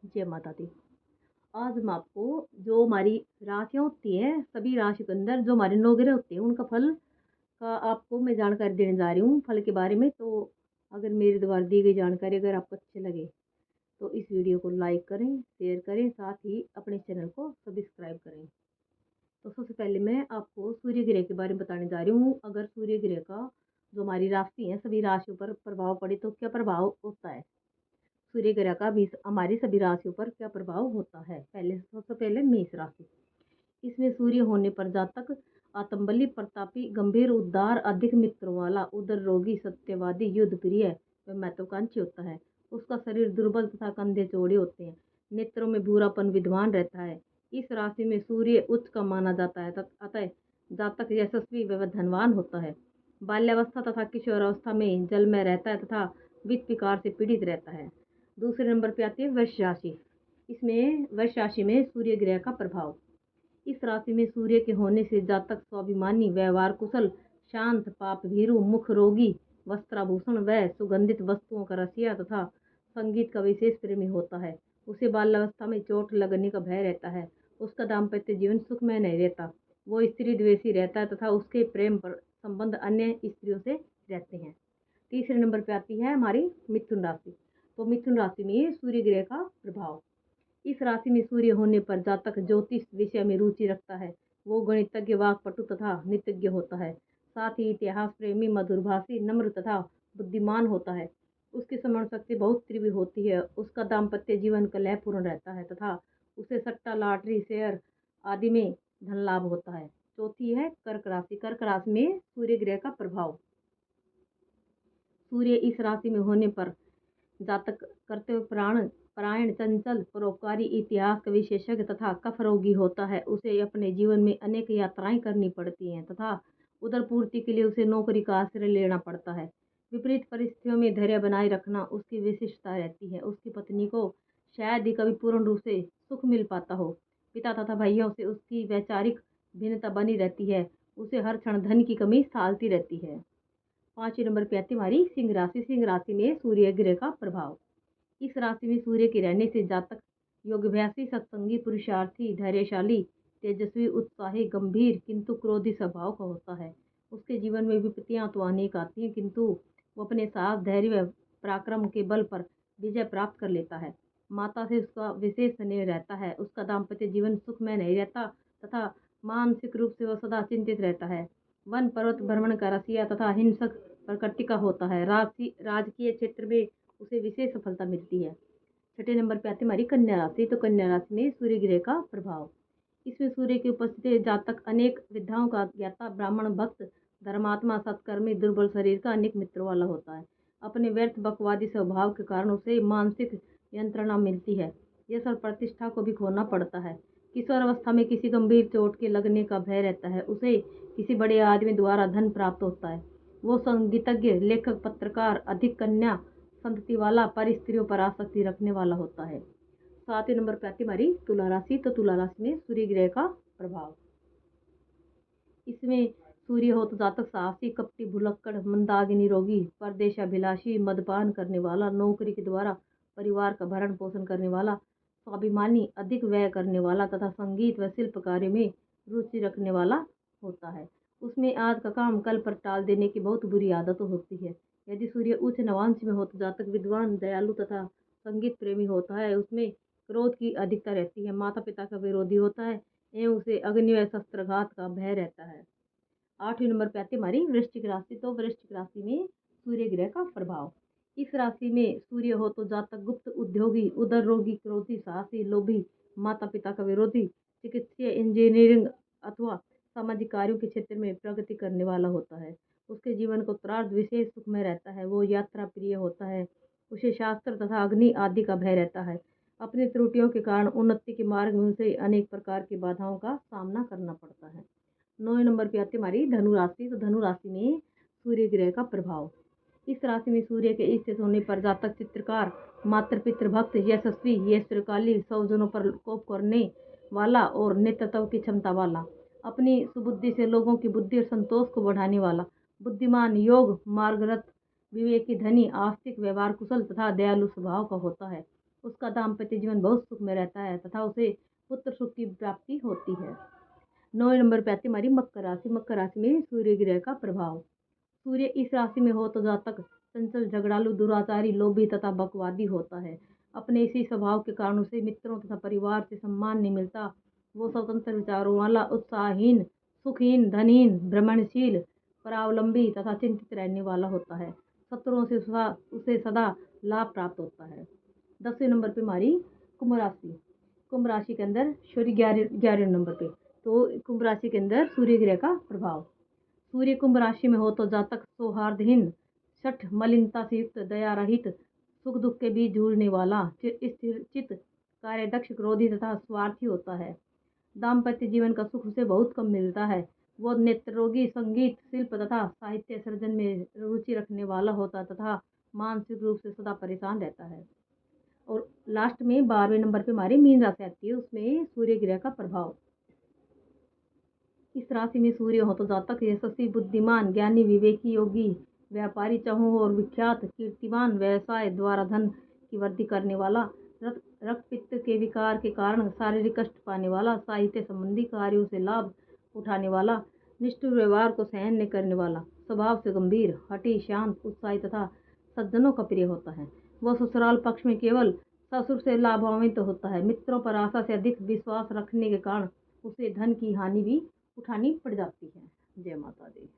जय माता दी। आज हम आपको जो हमारी राशियाँ होती हैं, सभी राशि के अंदर जो हमारे 9 ग्रह होते हैं, उनका फल का आपको मैं जानकारी देने जा रही हूँ, फल के बारे में। तो अगर मेरे द्वारा दी गई जानकारी अगर आपको अच्छी लगे, तो इस वीडियो को लाइक करें, शेयर करें, साथ ही अपने चैनल को सब्सक्राइब करें। तो सबसे पहले मैं आपको सूर्य ग्रह के बारे में बताने जा रही हूँ। अगर सूर्य ग्रह का जो हमारी राशि है, सभी राशियों पर प्रभाव पड़े तो क्या प्रभाव होता है? सूर्य ग्रह का भी हमारी सभी राशियों पर क्या प्रभाव होता है? पहले सबसे पहले मेष राशि। इसमें सूर्य होने पर जातक आत्मबली, प्रतापी, गंभीर, उदार, अधिक मित्रों वाला, उदर रोगी, सत्यवादी, युद्ध प्रिय व महत्वाकांक्षी होता है। उसका शरीर दुर्बल तथा कंधे चौड़े होते हैं। नेत्रों में भूरापन विद्यमान रहता है। इस राशि में सूर्य उच्च का माना जाता है, अतः जातक यशस्वी व धनवान होता है। बाल्यावस्था तथा किशोरावस्था में जल में रहता है तथा वित्त विकार से पीड़ित रहता है। दूसरे नंबर पे आती है वृष राशि। इसमें वृष राशि में सूर्य ग्रह का प्रभाव। इस राशि में सूर्य के होने से जातक स्वाभिमानी, व्यवहार कुशल, शांत, पाप भीरु, मुख रोगी, वस्त्राभूषण व सुगंधित वस्तुओं का रसिया तथा संगीत का विशेष प्रेमी होता है। उसे बाल्यावस्था में चोट लगने का भय रहता है। उसका दाम्पत्य जीवन सुखमय नहीं रहता। वो स्त्री द्वेषी रहता है तथा उसके प्रेम पर संबंध अन्य स्त्रियों से रहते हैं। तीसरे नंबर पे आती है हमारी मिथुन राशि। तो मिथुन राशि में सूर्य ग्रह का प्रभाव। इस राशि में सूर्य होने पर जातक ज्योतिष विषय में रुचि रखता है। वो गणितज्ञ, वाकपटु तथा नीतिज्ञ होता है। साथ ही इतिहास प्रेमी, मधुरभाषी, नम्र तथा बुद्धिमान होता है। उसकी स्मरण शक्ति बहुत तीव्र होती है। उसका दाम्पत्य जीवन कलहपूर्ण रहता है तथा उसे सट्टा, लॉटरी, शेयर आदि में धन लाभ होता है। चौथी है कर्क राशि। कर्क राशि में सूर्य ग्रह का प्रभाव। सूर्य इस राशि में होने पर जातक कर्तव्य परायण, चंचल, परोपकारी, इतिहास का विशेषज्ञ तथा कफ रोगी होता है। उसे अपने जीवन में अनेक यात्राएं करनी पड़ती हैं तथा उदर पूर्ति के लिए उसे नौकरी का आश्रय लेना पड़ता है। विपरीत परिस्थितियों में धैर्य बनाए रखना उसकी विशिष्टता रहती है। उसकी पत्नी को शायद ही कभी पूर्ण रूप से सुख मिल पाता हो। पिता तथा भाइयों से उसकी वैचारिक भिन्नता बनी रहती है। उसे हर क्षण धन की कमी सालती रहती है। 5वें नंबर पे आती है हमारी सिंह राशि। सिंह राशि में सूर्य ग्रह का प्रभाव। इस राशि में सूर्य के रहने से जातक योगाभ्यासी, सत्संगी, पुरुषार्थी, धैर्यशाली, तेजस्वी, उत्साही, गंभीर किंतु क्रोधी स्वभाव का होता है। उसके जीवन में विपत्तियां तो अनेक आती हैं, किंतु वो अपने साहस, धैर्य व पराक्रम के बल पर विजय प्राप्त कर लेता है। माता से उसका विशेष स्नेह रहता है। उसका दाम्पत्य जीवन सुखमय नहीं रहता तथा मानसिक रूप से वह सदा चिंतित रहता है। वन पर्वत भ्रमण का रसिया तथा हिंसक प्रकृति का होता है। राजकीय क्षेत्र में उसे विशेष सफलता मिलती है। छठे नंबर पे आती है हमारी कन्या राशि। तो कन्या राशि में सूर्य ग्रह का प्रभाव। इसमें सूर्य की उपस्थिति जातक अनेक विद्याओं का ज्ञाता, ब्राह्मण, भक्त, धर्मात्मा, सत्कर्मी, दुर्बल शरीर का अनेक मित्रों वाला होता है। अपने व्यर्थ बकवादी स्वभाव के कारण उसे मानसिक यंत्रणा मिलती है। यश और प्रतिष्ठा को भी खोना पड़ता है। किशोर अवस्था में किसी गंभीर चोट के लगने का भय रहता है। उसे किसी बड़े आदमी द्वारा धन प्राप्त होता है। वो संगीतज्ञ, लेखक, पत्रकार, अधिक कन्या संतति वाला, पर स्त्रियों पर आसक्ति रखने वाला होता है। 7वें नंबर पर आती हमारी तुला राशि। तो तुला राशि में सूर्य ग्रह का प्रभाव। इसमें सूर्य हो तो जातक साहसी, कपटी, भुलक्कड़, मंदाग्नि रोगी, परदेशाभिलाषी, मदपान करने वाला, नौकरी के द्वारा परिवार का भरण पोषण करने वाला, स्वाभिमानी, अधिक व्यय करने वाला तथा संगीत व शिल्प कार्य में रुचि रखने वाला होता है। उसमें आज का काम कल पर टाल देने की बहुत बुरी आदत होती है। यदि सूर्य उच्च नवांश में हो तो जातक विद्वान, दयालु तथा संगीत प्रेमी होता है। उसमें क्रोध की अधिकता रहती है। माता पिता का विरोधी होता है एवं उसे अग्नि व शस्त्रघात का भय रहता है। 8वें नंबर पे आती है हमारी वृश्चिक राशि। तो वृश्चिक राशि में सूर्य ग्रह का प्रभाव। इस राशि में सूर्य हो तो जातक गुप्त उद्योगी, उदर रोगी, क्रोधी, साहसी, लोभी, माता पिता का विरोधी, चिकित्सीय, इंजीनियरिंग अथवा सामाजिक कार्यों के क्षेत्र में प्रगति करने वाला होता है। उसके जीवन को उत्तरार्ध विशेष सुखमय रहता है। वो यात्रा प्रिय होता है। उसे शास्त्र तथा अग्नि आदि का भय रहता है। अपनी त्रुटियों के कारण उन्नति के मार्ग में उसे अनेक प्रकार की बाधाओं का सामना करना पड़ता है। 9वें नंबर पे आती है हमारी धनु राशि। तो धनु राशि में सूर्य ग्रह का प्रभाव। इस राशि में सूर्य के स्थित होने पर जातक चित्रकार, मातृ पितृ भक्त, यशस्वी, ऐश्वर्यशाली, सौजनों पर कोप करने वाला और नेतृत्व की क्षमता वाला, अपनी सुबुद्धि से लोगों की बुद्धि और संतोष को बढ़ाने वाला, बुद्धिमान, योग मार्गरत, विवेकी, धनी, आस्तिक, व्यवहार कुशल तथा दयालु स्वभाव का होता है। उसका दाम्पत्य जीवन बहुत सुख में रहता है तथा उसे पुत्र सुख की प्राप्ति होती है। 9 नंबर पे आती है हमारी मकर राशि। मकर राशि में सूर्य ग्रह का प्रभाव। सूर्य इस राशि में हो तो जातक चंचल, झगड़ालू, दुराचारी, लोभी तथा बकवादी होता है। अपने इसी स्वभाव के कारण उसे मित्रों तथा परिवार से सम्मान नहीं मिलता। वो स्वतंत्र विचारों वाला, उत्साहहीन, सुखहीन, धनहीन, भ्रमणशील, परावलंबी तथा चिंतित रहने वाला होता है। शत्रुओं से उसे सदा लाभ प्राप्त होता है। 10वें नंबर पे हमारी कुंभ राशि। कुंभ राशि के अंदर सूर्य 11वें नंबर पे। तो कुंभ राशि के अंदर सूर्य ग्रह का प्रभाव। सूर्य कुंभ राशि में हो तो जातक सौहार्दहीन, शठ, मलिनता से युक्त, दया रहित, सुख दुख के बीच जूझने वाला, स्थिर चित्त, कार्यदक्ष, क्रोधी तथा स्वार्थी होता है। दाम्पत्य जीवन का सुख उसे बहुत कम मिलता है। वो नेत्ररोगी, संगीत, शिल्प तथा साहित्य सर्जन में रुचि रखने वाला होता तथा मानसिक रूप से सदा परेशान रहता है। और लास्ट में 12वें नंबर पे हमारी मीन राशि आती है, उसमें सूर्य ग्रह का प्रभाव। इस राशि में सूर्य हो तो जातक यशस्वी, बुद्धिमान, ज्ञानी, विवेकी, योगी, व्यापारी, चहुँ और विख्यात, कीर्तिमान, व्यवसाय द्वारा धन की वृद्धि करने वाला, रक्त पित्त के विकार के कारण शारीरिक कष्ट पाने वाला, साहित्य संबंधी कार्यों से लाभ उठाने वाला, निष्ठुर व्यवहार को सहन नहीं करने वाला, स्वभाव से गंभीर, हठी, शांत, उत्साही तथा सज्जनों का प्रिय होता है। वह ससुराल पक्ष में केवल ससुर से लाभान्वित होता है। मित्रों पर आशा से अधिक विश्वास रखने के कारण उसे धन की हानि भी उठानी पड़ जाती है। जय माता दी।